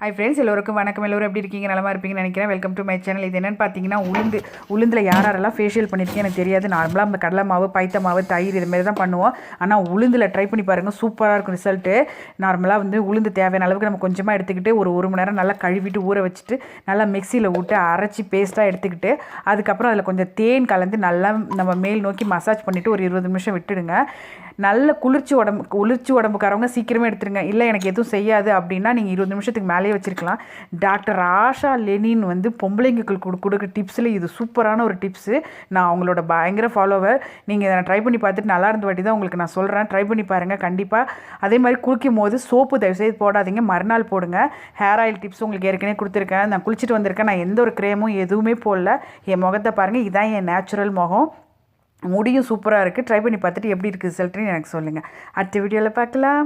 Hi friends, எல்லோருக்கும் வணக்கம். எல்லோரும் எப்படி இருக்கீங்க? நலமாக இருப்பீங்கன்னு நினைக்கிறேன். Welcome to my channel. இது என்னென்னு பார்த்தீங்கன்னா, உளுந்தில் யாரெல்லாம் ஃபேஷியல் பண்ணியிருக்கேன் எனக்கு தெரியாது. நார்மலாக அந்த கடலை மாவு, பைத்த மாவு, தயிர் இதுமாரி தான் பண்ணுவோம். ஆனால் உளுந்தில் ட்ரை பண்ணி பாருங்கள், சூப்பராக இருக்கும் ரிசல்ட்டு. நார்மலாக உளுந்து தேவையான அளவுக்கு நம்ம கொஞ்சமாக எடுத்துக்கிட்டு ஒரு மணி நேரம் நல்லா கழுவிட்டு ஊற வச்சுட்டு நல்லா மிக்சியில் விட்டு அரைச்சி பேஸ்ட்டாக எடுத்துக்கிட்டு அதுக்கப்புறம் அதில் கொஞ்சம் தேன் கலந்து நல்லா நம்ம மேல் நோக்கி மசாஜ் பண்ணிவிட்டு ஒரு 20 நிமிஷம் விட்டுடுங்க. நல்ல குளிர்ச்சி உடம்புக்காரவங்க சீக்கிரமே எடுத்துருங்க. இல்லை எனக்கு எதுவும் செய்யாது அப்படின்னா நீங்கள் 20 நிமிஷத்துக்கு மேலேயே வச்சுருக்கலாம். டாக்டர் ஆஷா லெனின் பொம்பளைங்களுக்கு கொடுக்குற டிப்ஸில் இது சூப்பரான ஒரு டிப்ஸு. நான் அவங்களோட பயங்கர ஃபாலோவர். நீங்கள் இதை ட்ரை பண்ணி பார்த்துட்டு நல்லா இருந்த வாட்டி தான் உங்களுக்கு நான் சொல்கிறேன். ட்ரை பண்ணி பாருங்கள் கண்டிப்பாக. அதே மாதிரி குளிக்கும் போது சோப்பு தயவுசெய்து போடாதீங்க, மறுநாள் போடுங்க. ஹேர் ஆயில் டிப்ஸ் உங்களுக்கு ஏற்கனவே கொடுத்துருக்கேன். நான் குளிச்சுட்டு வந்திருக்கேன். நான் எந்த ஒரு க்ரேமும் எதுவுமே போடல. என் முகத்தை பாருங்கள், இதுதான் என் நேச்சுரல் முகம். முடியும் சூப்பராக இருக்குது. ட்ரை பண்ணி பார்த்துட்டு எப்படி இருக்குது ரிசல்ட்டுன்னு எனக்கு சொல்லுங்கள். அடுத்த வீடியோவில் பார்க்கலாம்.